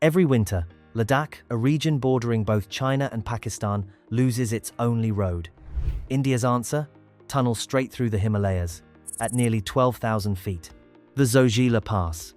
Every winter, Ladakh, a region bordering both China and Pakistan, loses its only road. India's answer? Tunnels straight through the Himalayas, at nearly 12,000 feet. The Zojila Pass,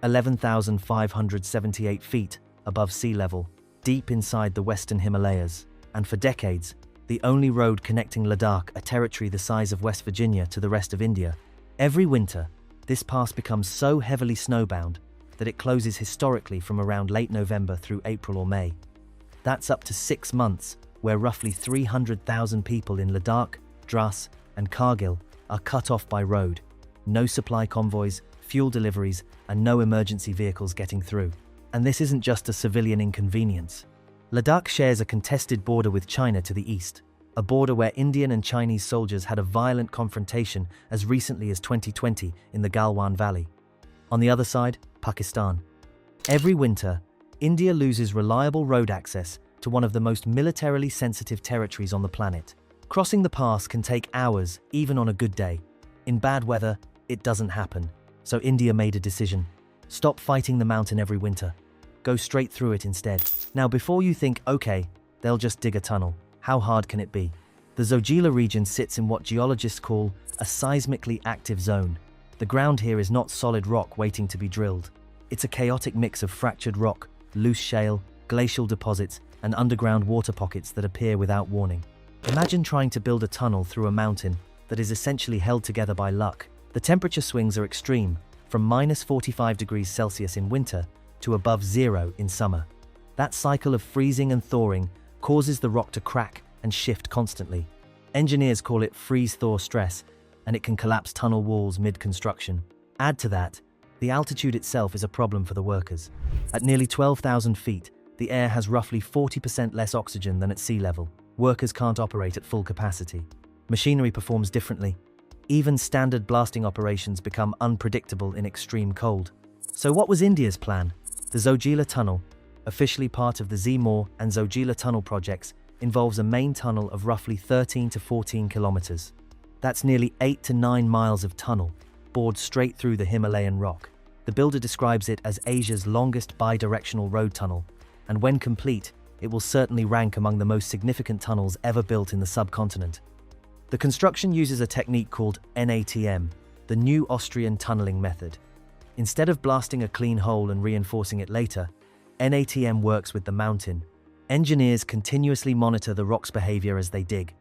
11,578 feet above sea level, deep inside the western Himalayas, and for decades, the only road connecting Ladakh, a territory the size of West Virginia, to the rest of India. Every winter, this pass becomes so heavily snowbound that it closes historically from around late November through April or May. That's up to 6 months, where roughly 300,000 people in Ladakh, Dras, and Kargil are cut off by road. No supply convoys, fuel deliveries, and no emergency vehicles getting through. And this isn't just a civilian inconvenience. Ladakh shares a contested border with China to the east, a border where Indian and Chinese soldiers had a violent confrontation as recently as 2020 in the Galwan Valley. On the other side, Pakistan. Every winter, India loses reliable road access to one of the most militarily sensitive territories on the planet. Crossing the pass can take hours, even on a good day. In bad weather, it doesn't happen. So India made a decision. Stop fighting the mountain every winter. Go straight through it instead. Now, before you think, okay, they'll just dig a tunnel, how hard can it be? The Zojila region sits in what geologists call a seismically active zone. The ground here is not solid rock waiting to be drilled. It's a chaotic mix of fractured rock, loose shale, glacial deposits, and underground water pockets that appear without warning. Imagine trying to build a tunnel through a mountain that is essentially held together by luck. The temperature swings are extreme, from minus 45 degrees Celsius in winter to above zero in summer. That cycle of freezing and thawing causes the rock to crack and shift constantly. Engineers call it freeze-thaw stress, and it can collapse tunnel walls mid-construction. Add to that, the altitude itself is a problem for the workers. At nearly 12,000 feet, the air has roughly 40% less oxygen than at sea level. Workers can't operate at full capacity. Machinery performs differently. Even standard blasting operations become unpredictable in extreme cold. So what was India's plan? The Zojila Tunnel, officially part of the Z-Morh and Zojila Tunnel projects, involves a main tunnel of roughly 13 to 14 kilometers. That's nearly 8 to 9 miles of tunnel, bored straight through the Himalayan rock. The builder describes it as Asia's longest bi-directional road tunnel, and when complete, it will certainly rank among the most significant tunnels ever built in the subcontinent. The construction uses a technique called NATM, the new Austrian tunneling method. Instead of blasting a clean hole and reinforcing it later, NATM works with the mountain. Engineers continuously monitor the rock's behavior as they dig,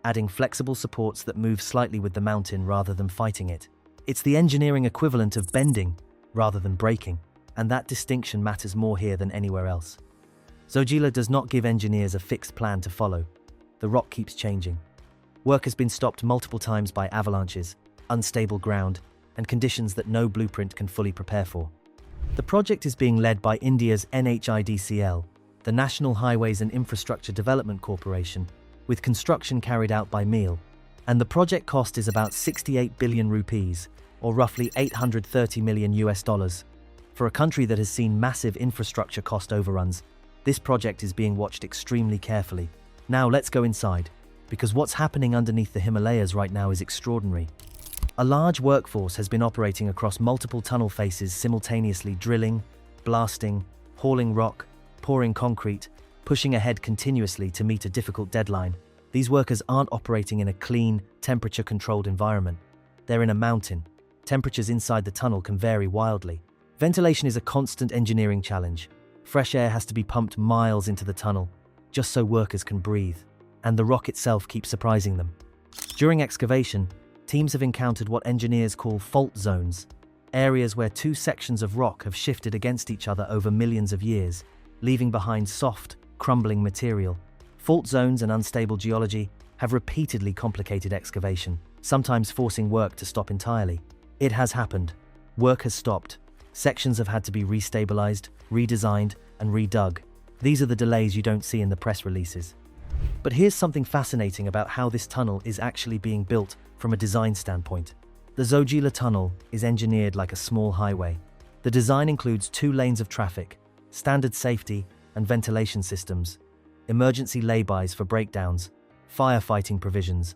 adding flexible supports that move slightly with the mountain rather than fighting it. It's the engineering equivalent of bending rather than breaking, and that distinction matters more here than anywhere else. Zojila does not give engineers a fixed plan to follow. The rock keeps changing. Work has been stopped multiple times by avalanches, unstable ground, and conditions that no blueprint can fully prepare for. The project is being led by India's NHIDCL, the National Highways and Infrastructure Development Corporation, with construction carried out by MEAL, and the project cost is about 68 billion rupees, or roughly $830 million. For a country that has seen massive infrastructure cost overruns, this project is being watched extremely carefully. Now let's go inside, because what's happening underneath the Himalayas right now is extraordinary. A large workforce has been operating across multiple tunnel faces simultaneously, drilling, blasting, hauling rock, pouring concrete, pushing ahead continuously to meet a difficult deadline. These workers aren't operating in a clean, temperature-controlled environment. They're in a mountain. Temperatures inside the tunnel can vary wildly. Ventilation is a constant engineering challenge. Fresh air has to be pumped miles into the tunnel, just so workers can breathe. And the rock itself keeps surprising them. During excavation, teams have encountered what engineers call fault zones, areas where two sections of rock have shifted against each other over millions of years, leaving behind soft, crumbling material. Fault zones and unstable geology have repeatedly complicated excavation, sometimes forcing work to stop entirely. It has happened. Work has stopped. Sections have had to be restabilized, redesigned, and redug. These are the delays you don't see in the press releases. But here's something fascinating about how this tunnel is actually being built from a design standpoint. The Zojila Tunnel is engineered like a small highway. The design includes 2 lanes of traffic, standard safety and ventilation systems, emergency laybys for breakdowns, firefighting provisions,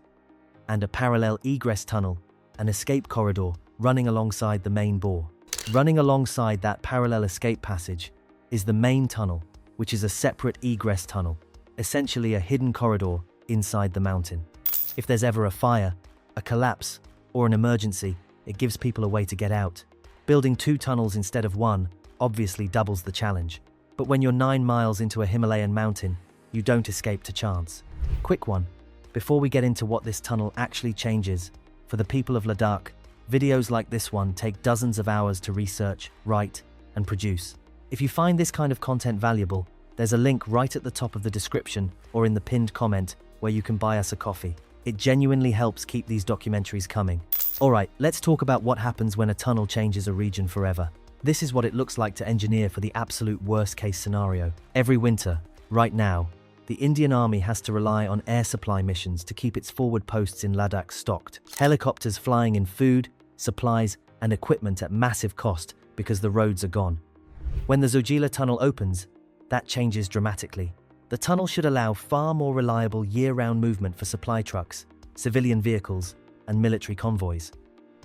and a parallel egress tunnel, an escape corridor running alongside the main bore. Running alongside that parallel escape passage, is the main tunnel, which is a separate egress tunnel, essentially a hidden corridor inside the mountain. If there's ever a fire, a collapse, or an emergency, it gives people a way to get out. Building 2 tunnels instead of 1 obviously doubles the challenge. But when you're 9 miles into a Himalayan mountain, you don't escape to chance. Quick one, before we get into what this tunnel actually changes, for the people of Ladakh, videos like this one take dozens of hours to research, write, and produce. If you find this kind of content valuable, there's a link right at the top of the description or in the pinned comment where you can buy us a coffee. It genuinely helps keep these documentaries coming. Alright, let's talk about what happens when a tunnel changes a region forever. This is what it looks like to engineer for the absolute worst-case scenario. Every winter, right now, the Indian Army has to rely on air supply missions to keep its forward posts in Ladakh stocked. Helicopters flying in food, supplies, and equipment at massive cost because the roads are gone. When the Zojila Tunnel opens, that changes dramatically. The tunnel should allow far more reliable year-round movement for supply trucks, civilian vehicles, and military convoys.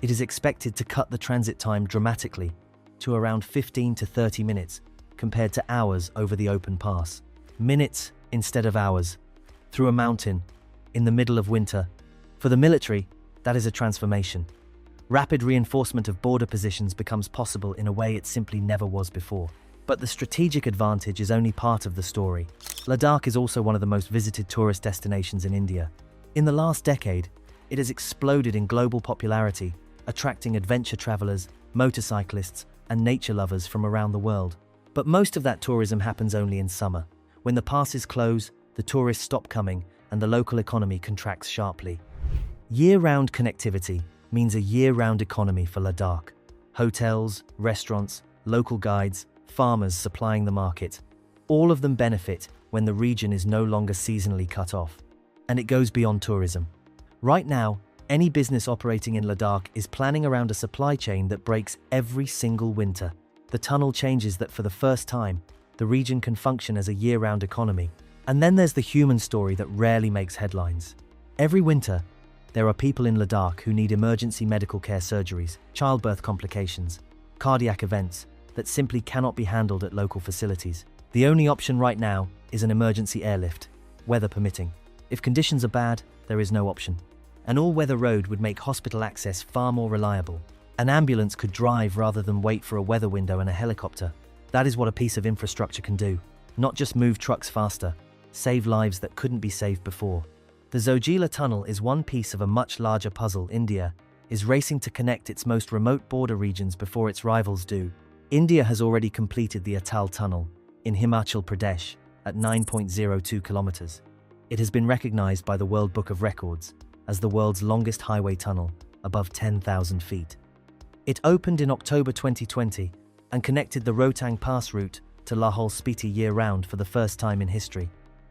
It is expected to cut the transit time dramatically to around 15 to 30 minutes compared to hours over the open pass. Minutes instead of hours, through a mountain, in the middle of winter. For the military, that is a transformation. Rapid reinforcement of border positions becomes possible in a way it simply never was before. But the strategic advantage is only part of the story. Ladakh is also one of the most visited tourist destinations in India. In the last decade, it has exploded in global popularity, attracting adventure travelers, motorcyclists, and nature lovers from around the world. But most of that tourism happens only in summer. When the passes close, the tourists stop coming, and the local economy contracts sharply. Year-round connectivity means a year-round economy for Ladakh. Hotels, restaurants, local guides, farmers supplying the market. All of them benefit when the region is no longer seasonally cut off. And it goes beyond tourism. Right now, any business operating in Ladakh is planning around a supply chain that breaks every single winter. The tunnel changes that for the first time, the region can function as a year-round economy. And then there's the human story that rarely makes headlines. Every winter, there are people in Ladakh who need emergency medical care surgeries, childbirth complications, cardiac events that simply cannot be handled at local facilities. The only option right now is an emergency airlift, weather permitting. If conditions are bad, there is no option. An all-weather road would make hospital access far more reliable. An ambulance could drive rather than wait for a weather window and a helicopter. That is what a piece of infrastructure can do. Not just move trucks faster, save lives that couldn't be saved before. The Zojila Tunnel is one piece of a much larger puzzle. India is racing to connect its most remote border regions before its rivals do. India has already completed the Atal Tunnel in Himachal Pradesh at 9.02 kilometers. It has been recognized by the World Book of Records as the world's longest highway tunnel, above 10,000 feet. It opened in October 2020 and connected the Rohtang Pass route to Lahaul Spiti year-round for the first time in history.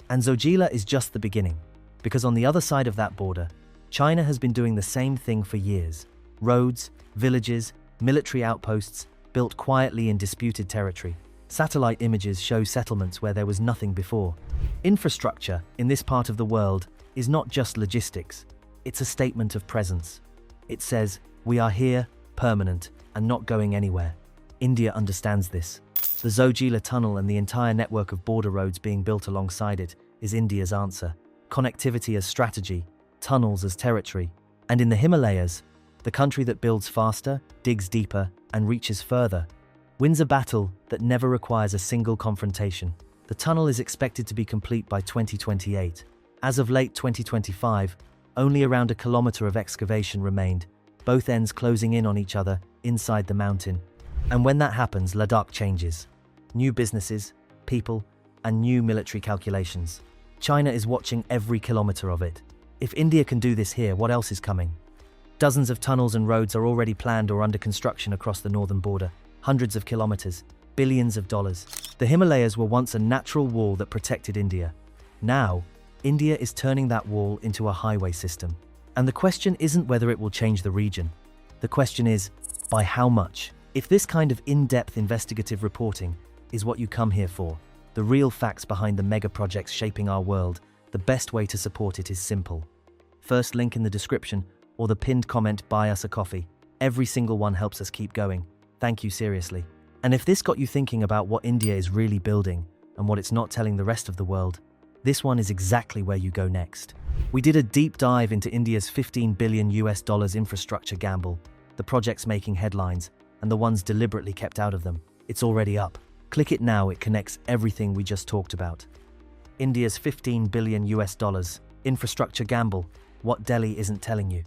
And Zojila is just the beginning, because on the other side of that border, China has been doing the same thing for years. Roads, villages, military outposts, built quietly in disputed territory. Satellite images show settlements where there was nothing before. Infrastructure in this part of the world is not just logistics, it's a statement of presence. It says, we are here, permanent, and not going anywhere. India understands this. The Zojila Tunnel and the entire network of border roads being built alongside it is India's answer. Connectivity as strategy, tunnels as territory. And in the Himalayas, the country that builds faster, digs deeper, and reaches further, wins a battle that never requires a single confrontation. The tunnel is expected to be complete by 2028. As of late 2025, only around a kilometer of excavation remained, both ends closing in on each other inside the mountain. And when that happens, Ladakh changes. New businesses, people, and new military calculations. China is watching every kilometer of it. If India can do this here, what else is coming? Dozens of tunnels and roads are already planned or under construction across the northern border. Hundreds of kilometers, billions of dollars. The Himalayas were once a natural wall that protected India. Now, India is turning that wall into a highway system. And the question isn't whether it will change the region. The question is, by how much? If this kind of in-depth investigative reporting is what you come here for, the real facts behind the mega projects shaping our world, the best way to support it is simple. First link in the description or the pinned comment, buy us a coffee. Every single one helps us keep going. Thank you seriously. And if this got you thinking about what India is really building and what it's not telling the rest of the world, this one is exactly where you go next. We did a deep dive into India's $15 billion infrastructure gamble, the projects making headlines, and the ones deliberately kept out of them. It's already up. Click it now, it connects everything we just talked about. India's $15 billion infrastructure gamble, what Delhi isn't telling you.